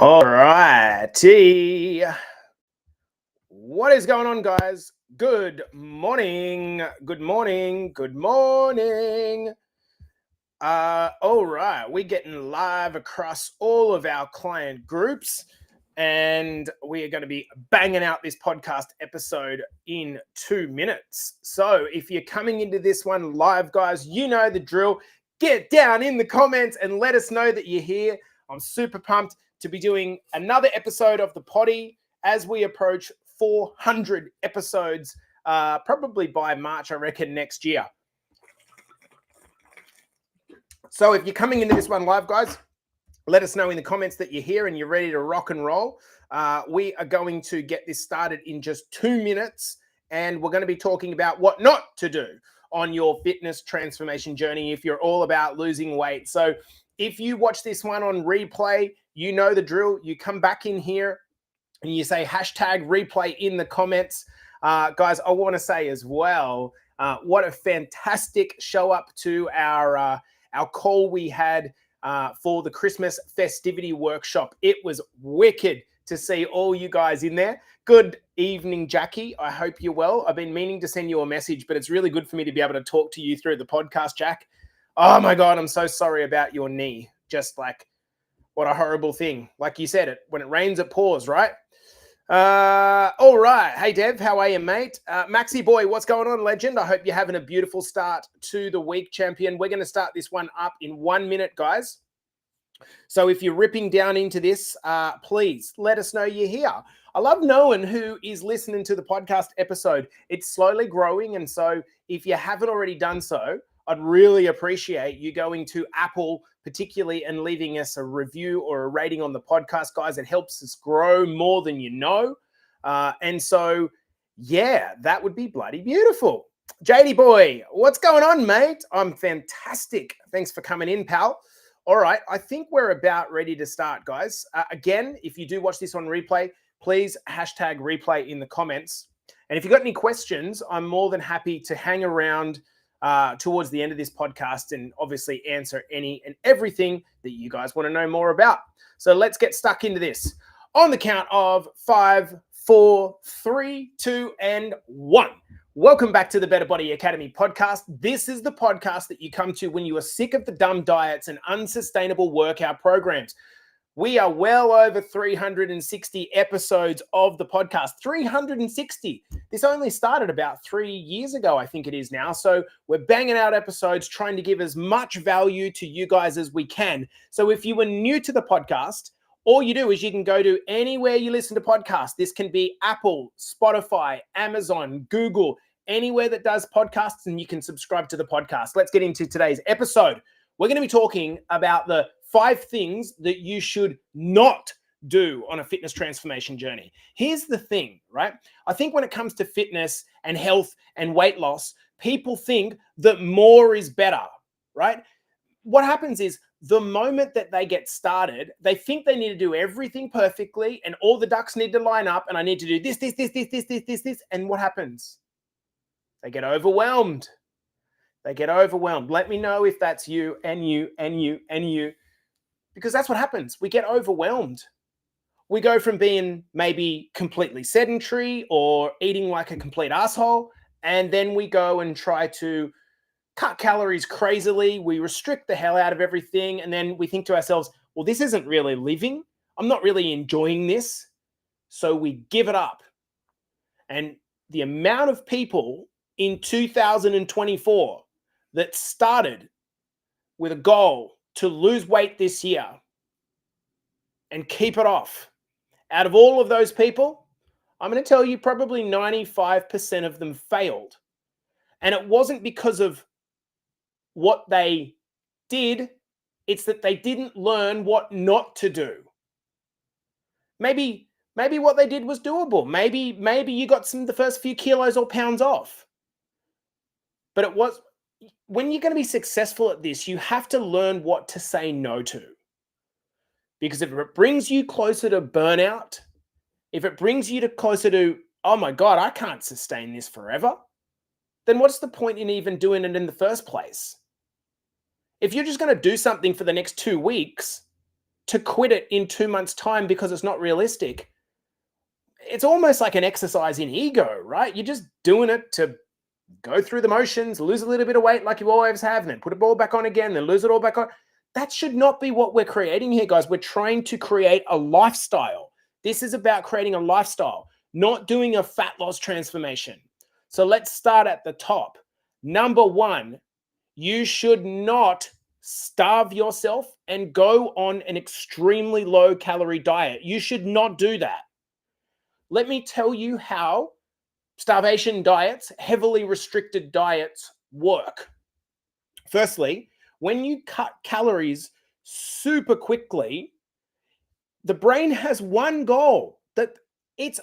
All righty. What is going on, guys? Good morning. Good morning. Good morning. All right. We're getting live across all of our client groups, and we are going to be banging out this podcast episode in 2 minutes. So if you're coming into this one live, guys, you know the drill. Get down in the comments and let us know that you're here. I'm super pumped to be doing another episode of the potty as we approach 400 episodes, probably by March, I reckon, next year. So if you're coming into this one live, guys, let us know in the comments that you're here and you're ready to rock and roll. We are going to get this started in just 2 minutes, and we're going to be talking about what not to do on your fitness transformation journey if you're all about losing weight. So if you watch this one on replay, you know the drill. You come back in here and you say hashtag replay in the comments. Guys, I want to say as well, what a fantastic show up to our call we had for the Christmas festivity workshop. It was wicked to see all you guys in there. Good evening, Jackie. I hope you're well. I've been meaning to send you a message, but it's really good for me to be able to talk to you through the podcast, Jack. Oh my God, I'm so sorry about your knee. Just like, what a horrible thing. Like you said, when it rains, it pours, right? All right. Hey, Dev, how are you, mate? Maxi boy, what's going on, legend? I hope you're having a beautiful start to the week, champion. We're going to start this one up in 1 minute, guys. So if you're ripping down into this, please let us know you're here. I love knowing who is listening to the podcast episode. It's slowly growing. And so if you haven't already done so, I'd really appreciate you going to Apple particularly and leaving us a review or a rating on the podcast, guys. It helps us grow more than you know. And so, yeah, that would be bloody beautiful. JD boy, what's going on, mate? I'm fantastic. Thanks for coming in, pal. All right, I think we're about ready to start, guys. Again, if you do watch this on replay, please hashtag replay in the comments. And if you've got any questions, I'm more than happy to hang around towards the end of this podcast and obviously answer any and everything that you guys want to know more about. So let's get stuck into this. On the count of 5, 4, 3, 2, and 1. Welcome back to the Better Body Academy podcast. This is the podcast that you come to when you are sick of the dumb diets and unsustainable workout programs. We are well over 360 episodes of the podcast. 360. This only started about 3 years ago, I think it is now. So we're banging out episodes, trying to give as much value to you guys as we can. So if you were new to the podcast, all you do is you can go to anywhere you listen to podcasts. This can be Apple, Spotify, Amazon, Google, anywhere that does podcasts, and you can subscribe to the podcast. Let's get into today's episode. We're going to be talking about the 5 things that you should not do on a fitness transformation journey. Here's the thing, right? I think when it comes to fitness and health and weight loss, people think that more is better, right? What happens is the moment that they get started, they think they need to do everything perfectly and all the ducks need to line up and I need to do this. And what happens? They get overwhelmed. They get overwhelmed. Let me know if that's you and you and you and you, because that's what happens. We get overwhelmed. We go from being maybe completely sedentary or eating like a complete asshole, and then we go and try to cut calories crazily. We restrict the hell out of everything, and then we think to ourselves, well, this isn't really living. I'm not really enjoying this. So we give it up. And the amount of people in 2024 that started with a goal to lose weight this year and keep it off, out of all of those people, I'm going to tell you probably 95% of them failed. And it wasn't because of what they did, it's that they didn't learn what not to do. Maybe what they did was doable. Maybe you got the first few kilos or pounds off. But it was, when you're going to be successful at this, you have to learn what to say no to. Because if it brings you closer to burnout, if it brings you closer to, oh my God, I can't sustain this forever, then what's the point in even doing it in the first place? If you're just going to do something for the next 2 weeks to quit it in 2 months' time because it's not realistic, it's almost like an exercise in ego, right? You're just doing it to go through the motions, lose a little bit of weight like you always have, and then put it all back on again, then lose it all back on. That should not be what we're creating here, guys. We're trying to create a lifestyle. This is about creating a lifestyle, not doing a fat loss transformation. So let's start at the top. Number one, you should not starve yourself and go on an extremely low calorie diet. You should not do that. Let me tell you how starvation diets, heavily restricted diets work. Firstly, when you cut calories super quickly, the brain has one goal, that its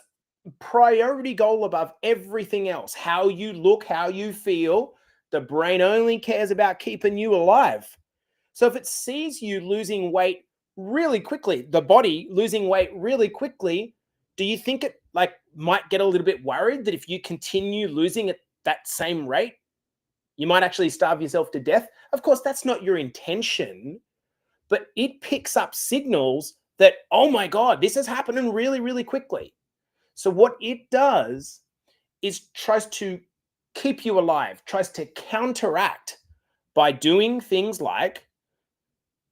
priority goal above everything else. How you look, how you feel. The brain only cares about keeping you alive. So if it sees you losing weight really quickly, the body losing weight really quickly, do you think it might get a little bit worried that if you continue losing at that same rate, you might actually starve yourself to death? Of course, that's not your intention, but it picks up signals that, oh my God, this is happening really, really quickly. So what it does is tries to keep you alive, tries to counteract by doing things like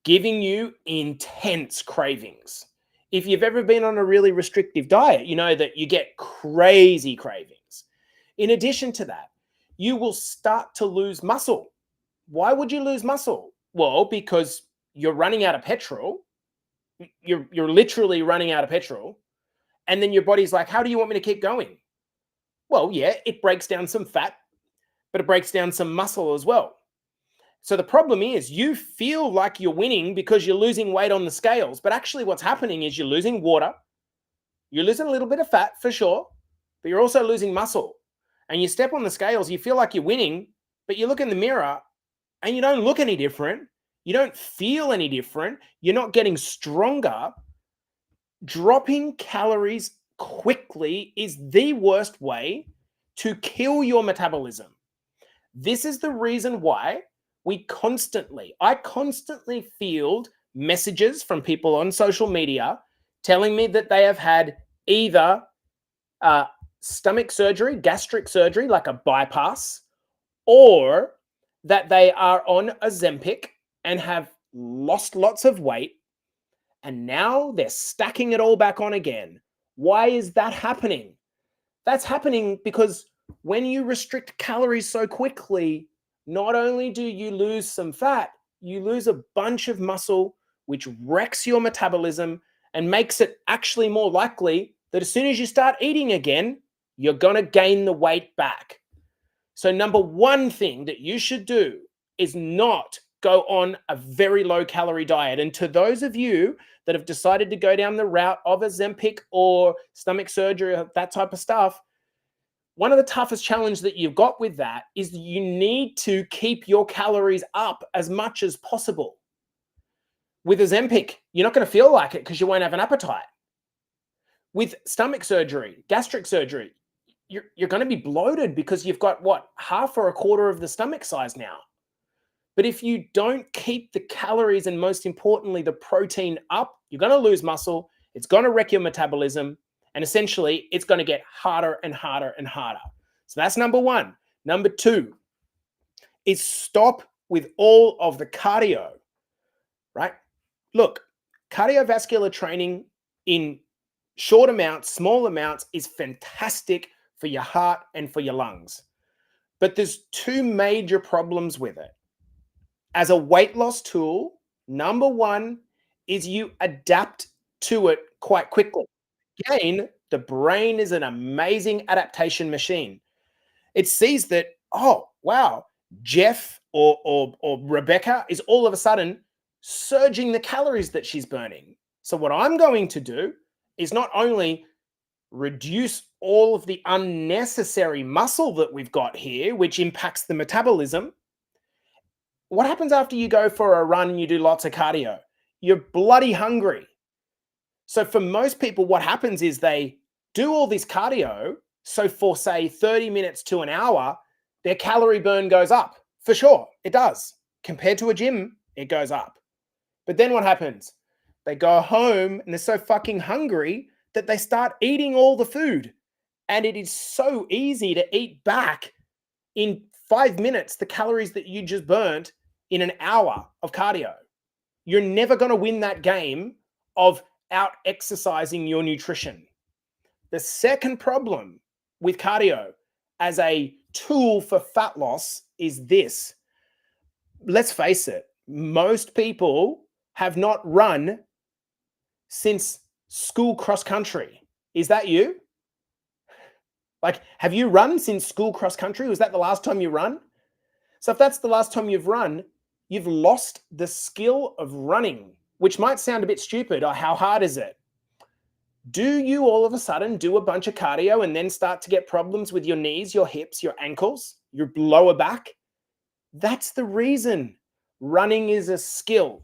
giving you intense cravings. If you've ever been on a really restrictive diet, you know that you get crazy cravings. In addition to that, you will start to lose muscle. Why would you lose muscle? Well, because you're running out of petrol. You're literally running out of petrol. And then your body's like, how do you want me to keep going? Well, yeah, it breaks down some fat, but it breaks down some muscle as well. So the problem is you feel like you're winning because you're losing weight on the scales, but actually what's happening is you're losing water, you're losing a little bit of fat for sure, but you're also losing muscle. And you step on the scales, you feel like you're winning, but you look in the mirror and you don't look any different. You don't feel any different. You're not getting stronger. Dropping calories quickly is the worst way to kill your metabolism. This is the reason why I constantly field messages from people on social media telling me that they have had either stomach surgery, gastric surgery, like a bypass, or that they are on Ozempic and have lost lots of weight, and now they're stacking it all back on again. Why is that happening? That's happening because when you restrict calories so quickly, not only do you lose some fat, you lose a bunch of muscle, which wrecks your metabolism and makes it actually more likely that as soon as you start eating again, you're going to gain the weight back. So number one thing that you should do is not go on a very low calorie diet. And to those of you that have decided to go down the route of Ozempic or stomach surgery, or that type of stuff, one of the toughest challenges that you've got with that is that you need to keep your calories up as much as possible. With Ozempic, you're not going to feel like it because you won't have an appetite. With stomach surgery, gastric surgery, you're going to be bloated because you've got half or a quarter of the stomach size now. But if you don't keep the calories and most importantly, the protein up, you're going to lose muscle. It's going to wreck your metabolism. And essentially, it's going to get harder and harder and harder. So that's number one. Number two is stop with all of the cardio, right? Look, cardiovascular training in short amounts, small amounts is fantastic for your heart and for your lungs. But there's two major problems with it. As a weight loss tool, number one is you adapt to it quite quickly. Again, the brain is an amazing adaptation machine. It sees that, oh, wow, Jeff or Rebecca is all of a sudden surging the calories that she's burning. So what I'm going to do is not only reduce all of the unnecessary muscle that we've got here, which impacts the metabolism. What happens after you go for a run and you do lots of cardio? You're bloody hungry. So for most people, what happens is they do all this cardio. So for say 30 minutes to an hour, their calorie burn goes up. For sure, it does. Compared to a gym, it goes up. But then what happens? They go home and they're so fucking hungry that they start eating all the food. And it is so easy to eat back in 5 minutes the calories that you just burnt in an hour of cardio. You're never going to win that game of out exercising your nutrition. The second problem with cardio as a tool for fat loss is this. Let's face it, most people have not run since school cross country. Is that you? Like, have you run since school cross country? Was that the last time you run? So if that's the last time you've run, you've lost the skill of running, which might sound a bit stupid. Or how hard is it? Do you all of a sudden do a bunch of cardio and then start to get problems with your knees, your hips, your ankles, your lower back? That's the reason. Running is a skill.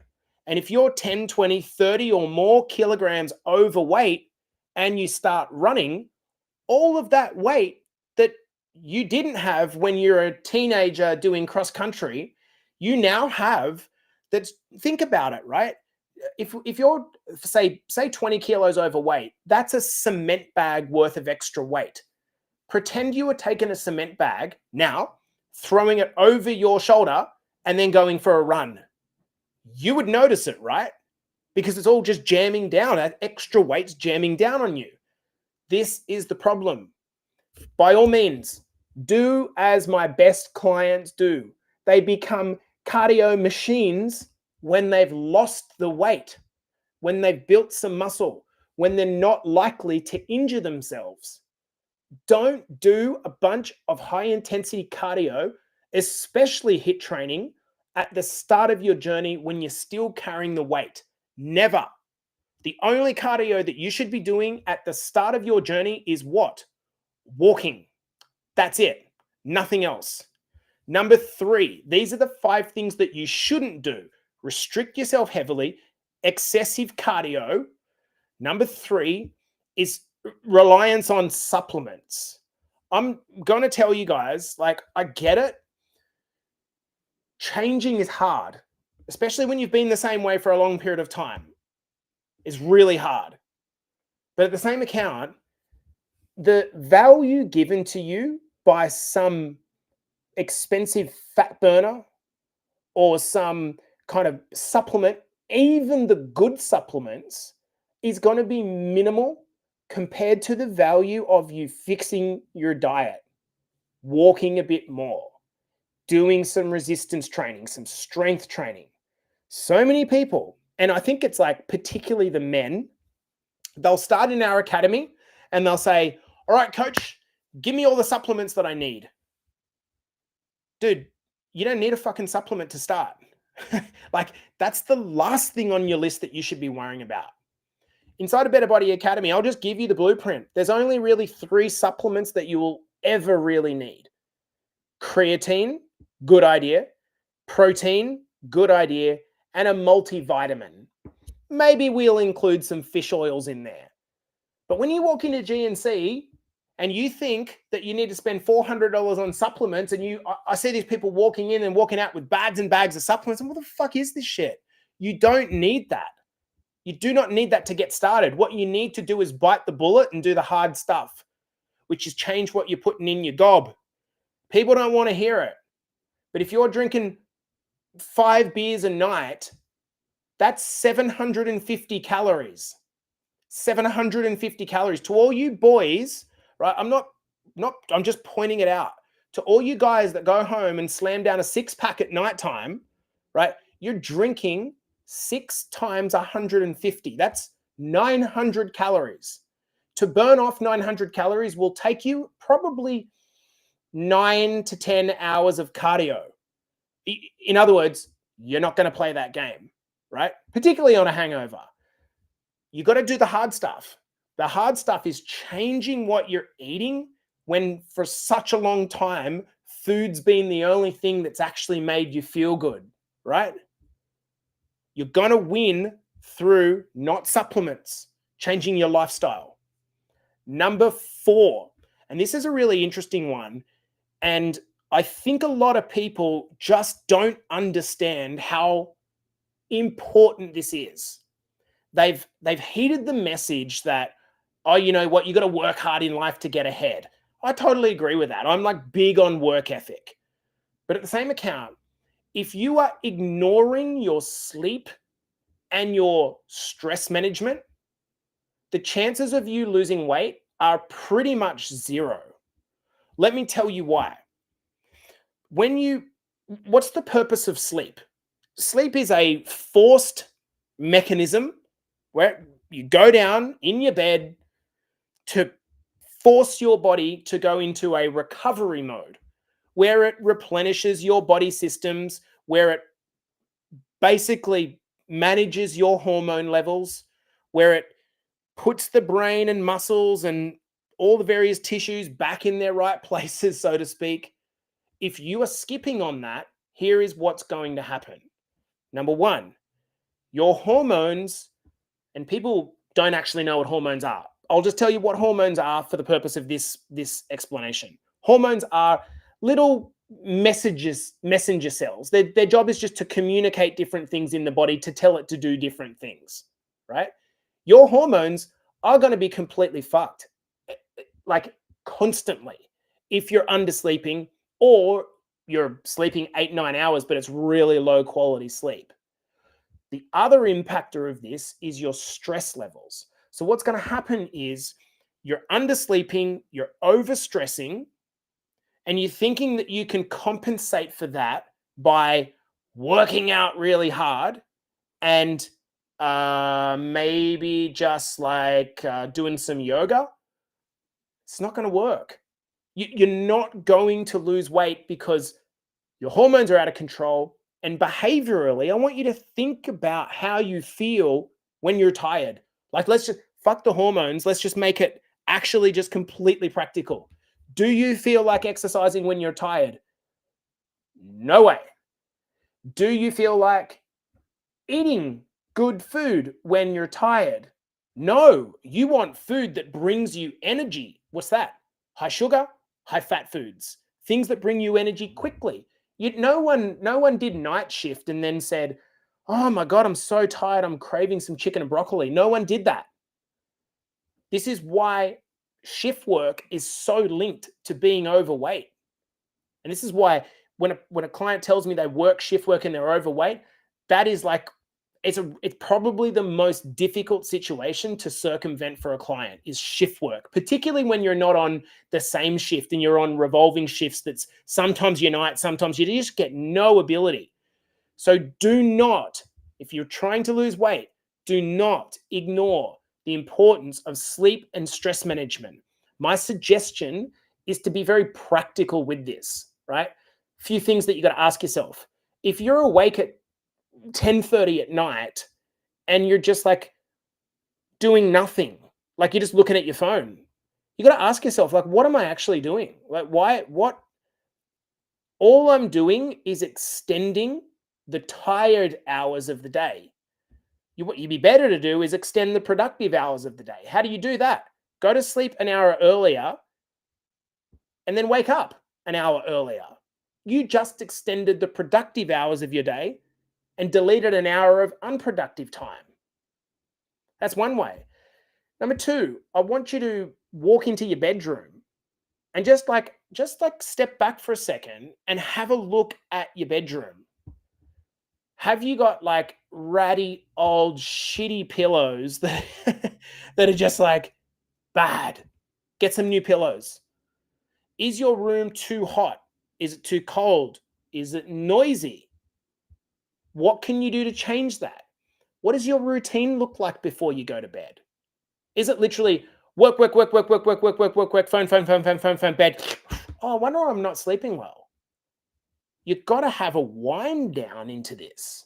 And if you're 10, 20, 30 or more kilograms overweight and you start running, all of that weight that you didn't have when you're a teenager doing cross country, you now have. That's, think about it, right? If you're say 20 kilos overweight, that's a cement bag worth of extra weight. Pretend you were taking a cement bag now, throwing it over your shoulder and then going for a run. You would notice it, right? Because it's all just jamming down. That extra weight's jamming down on you. This is the problem. By all means, do as my best clients do. They become cardio machines when they've lost the weight, when they've built some muscle, when they're not likely to injure themselves. Don't do a bunch of high intensity cardio, especially HIIT training, at the start of your journey when you're still carrying the weight. Never. The only cardio that you should be doing at the start of your journey is what? Walking. That's it. Nothing else. Number 3, these are the 5 things that you shouldn't do. Restrict yourself heavily, excessive cardio. Number 3 is reliance on supplements. I'm going to tell you guys, like, I get it. Changing is hard, especially when you've been the same way for a long period of time. It's really hard. But at the same account, the value given to you by some expensive fat burner or some kind of supplement, even the good supplements, is going to be minimal compared to the value of you fixing your diet, walking a bit more, doing some resistance training, some strength training. So many people, and I think it's like particularly the men, they'll start in our academy and they'll say, all right, coach, give me all the supplements that I need. Dude, you don't need a fucking supplement to start. Like, that's the last thing on your list that you should be worrying about. Inside a Better Body Academy, I'll just give you the blueprint. There's only really 3 supplements that you will ever really need. Creatine, good idea. Protein, good idea. And a multivitamin. Maybe we'll include some fish oils in there. But when you walk into GNC and you think that you need to spend $400 on supplements, and I see these people walking in and walking out with bags and bags of supplements, and what the fuck is this shit? You don't need that. You do not need that to get started. What you need to do is bite the bullet and do the hard stuff, which is change what you're putting in your gob. People don't want to hear it. But if you're drinking 5 beers a night, that's 750 calories. 750 calories. To all you boys, right? I'm just pointing it out. To all you guys that go home and slam down a 6-pack at nighttime, right? You're drinking 6 times 150. That's 900 calories. To burn off 900 calories will take you probably 9 to 10 hours of cardio. In other words, you're not going to play that game, right? Particularly on a hangover. You got to do the hard stuff. The hard stuff is changing what you're eating when for such a long time, food's been the only thing that's actually made you feel good, right? You're going to win through not supplements, changing your lifestyle. Number 4, and this is a really interesting one, and I think a lot of people just don't understand how important this is. they've heeded the message that, oh, you know what, you got to work hard in life to get ahead. I totally agree with that. I'm like big on work ethic. But at the same account, if you are ignoring your sleep and your stress management, the chances of you losing weight are pretty much zero. Let me tell you why. What's the purpose of sleep? Sleep is a forced mechanism where you go down in your bed to force your body to go into a recovery mode where it replenishes your body systems, where it basically manages your hormone levels, where it puts the brain and muscles and all the various tissues back in their right places, so to speak. If you are skipping on that, here is what's going to happen. Number one, your hormones, and people don't actually know what hormones are. I'll just tell you what hormones are for the purpose of this explanation. Hormones are little messenger cells. Their job is just to communicate different things in the body to tell it to do different things, right? Your hormones are going to be completely fucked, like constantly, if you're undersleeping or you're sleeping 8-9 hours, but it's really low quality sleep. The other impactor of this is your stress levels. So what's going to happen is you're undersleeping, you're overstressing, and you're thinking that you can compensate for that by working out really hard and maybe just like doing some yoga. It's not going to work. You're not going to lose weight because your hormones are out of control. And behaviorally, I want you to think about how you feel when you're tired. Like, let's just fuck the hormones. Let's just make it actually just completely practical. Do you feel like exercising when you're tired? No way. Do you feel like eating good food when you're tired? No. You want food that brings you energy. What's that? High sugar, high fat foods, things that bring you energy quickly. No one did night shift and then said, oh my God, I'm so tired, I'm craving some chicken and broccoli. No one did that. This is why shift work is so linked to being overweight. And this is why when a client tells me they work shift work and they're overweight, that is like, it's probably the most difficult situation to circumvent for a client is shift work, particularly when you're not on the same shift and you're on revolving shifts that's sometimes you night, sometimes you just get no ability. So do not, if you're trying to lose weight, do not ignore the importance of sleep and stress management. My suggestion is to be very practical with this, right? A few things that you got to ask yourself. If you're awake at 10:30 at night and you're just like doing nothing, like you're just looking at your phone, you got to ask yourself, like, what am I actually doing? Like, what? All I'm doing is extending the tired hours of the day. What you'd be better to do is extend the productive hours of the day. How do you do that? Go to sleep an hour earlier and then wake up an hour earlier. You just extended the productive hours of your day and deleted an hour of unproductive time. That's one way. Number two, I want you to walk into your bedroom and just like step back for a second and have a look at your bedroom. Have you got like ratty old shitty pillows that that are just like bad? Get some new pillows. Is your room too hot? Is it too cold? Is it noisy? What can you do to change that? What does your routine look like before you go to bed? Is it literally work, phone, bed? Oh, I wonder why I'm not sleeping well. You've got to have a wind down into this.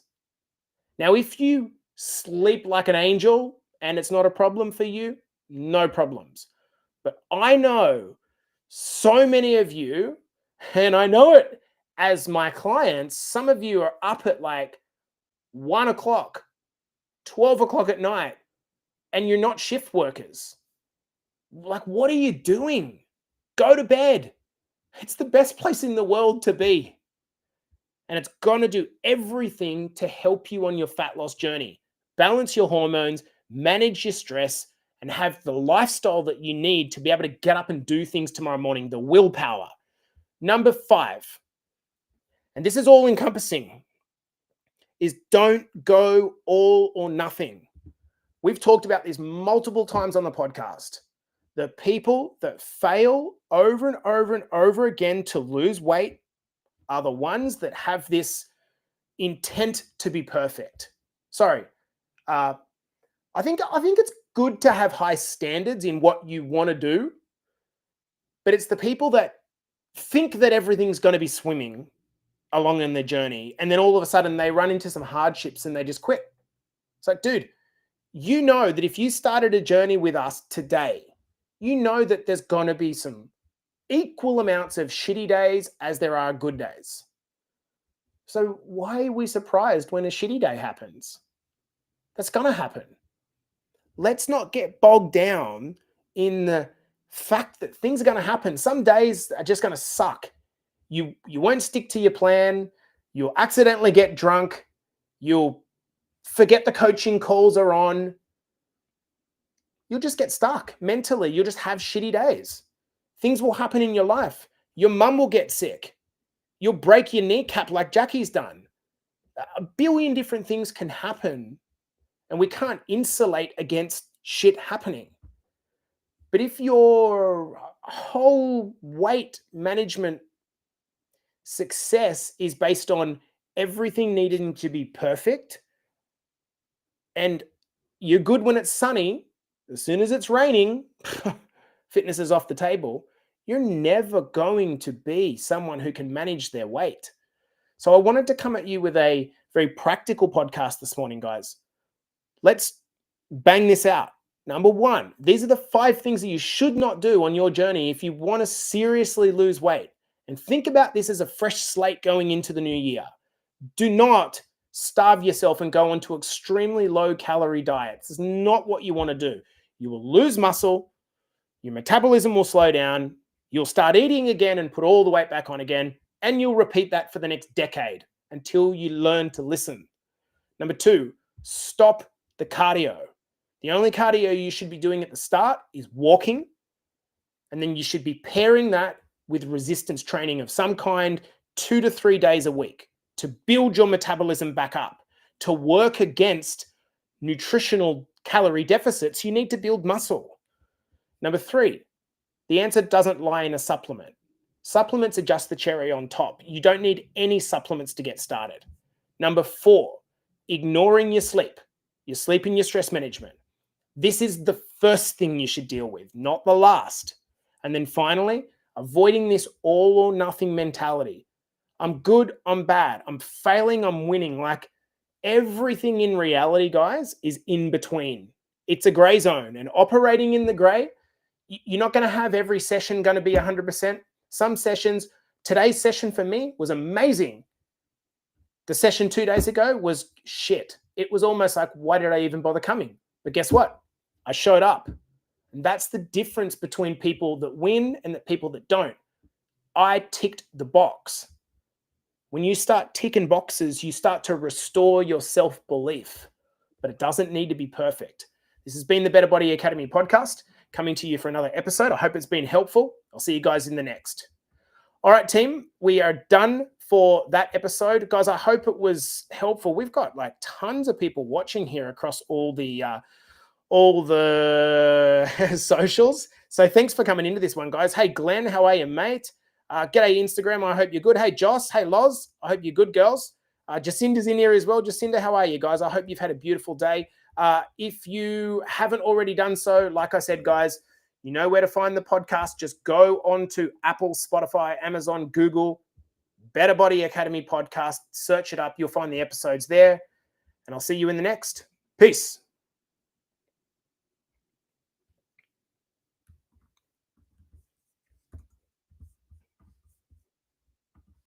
Now, if you sleep like an angel and it's not a problem for you, no problems. But I know so many of you, and I know it as my clients, some of you are up at like 1 o'clock, 12 o'clock at night, and you're not shift workers. Like, what are you doing? Go to bed. It's the best place in the world to be. And it's going to do everything to help you on your fat loss journey. Balance your hormones, manage your stress, and have the lifestyle that you need to be able to get up and do things tomorrow morning, the willpower. Number 5, and this is all encompassing, is don't go all or nothing. We've talked about this multiple times on the podcast. The people that fail over and over and over again to lose weight are the ones that have this intent to be perfect. Sorry. I think it's good to have high standards in what you want to do, but it's the people that think that everything's going to be swimming along in their journey, and then all of a sudden they run into some hardships and they just quit. It's like, dude, you know that if you started a journey with us today, you know that there's going to be some equal amounts of shitty days as there are good days. So why are we surprised when a shitty day happens? That's going to happen. Let's not get bogged down in the fact that things are going to happen. Some days are just going to suck. You won't stick to your plan. You'll accidentally get drunk. You'll forget the coaching calls are on. You'll just get stuck mentally. You'll just have shitty days. Things will happen in your life. Your mum will get sick. You'll break your kneecap like Jackie's done. A billion different things can happen, and we can't insulate against shit happening. But if your whole weight management success is based on everything needing to be perfect, and you're good when it's sunny, as soon as it's raining, fitness is off the table, you're never going to be someone who can manage their weight. So I wanted to come at you with a very practical podcast this morning, guys. Let's bang this out. Number 1, these are the 5 things that you should not do on your journey if you want to seriously lose weight. And think about this as a fresh slate going into the new year. Do not starve yourself and go onto extremely low calorie diets. It's not what you want to do. You will lose muscle. Your metabolism will slow down. You'll start eating again and put all the weight back on again. And you'll repeat that for the next decade until you learn to listen. Number 2, stop the cardio. The only cardio you should be doing at the start is walking. And then you should be pairing that with resistance training of some kind 2 to 3 days a week to build your metabolism back up. To work against nutritional calorie deficits, you need to build muscle. Number 3, the answer doesn't lie in a supplement. Supplements are just the cherry on top. You don't need any supplements to get started. Number 4, ignoring your sleep and your stress management. This is the first thing you should deal with, not the last. And then finally, avoiding this all or nothing mentality. I'm good, I'm bad, I'm failing, I'm winning. Like, everything in reality, guys, is in between. It's a gray zone, and operating in the gray, you're not going to have every session going to be 100%. Some sessions, today's session for me was amazing. The session 2 days ago was shit. It was almost like, why did I even bother coming? But guess what? I showed up. And that's the difference between people that win and the people that don't. I ticked the box. When you start ticking boxes, you start to restore your self-belief, but it doesn't need to be perfect. This has been the Better Body Academy podcast, coming to you for another episode. I hope it's been helpful. I'll see you guys in the next. All right, team, we are done for that episode. Guys, I hope it was helpful. We've got like tons of people watching here across all the socials. So thanks for coming into this one, guys. Hey, Glenn, how are you, mate? G'day, Instagram. I hope you're good. Hey, Joss. Hey, Loz. I hope you're good, girls. Jacinda's in here as well. Jacinda, how are you, guys? I hope you've had a beautiful day. If you haven't already done so, like I said, guys, you know where to find the podcast. Just go on to Apple, Spotify, Amazon, Google, Better Body Academy podcast. Search it up. You'll find the episodes there. And I'll see you in the next. Peace.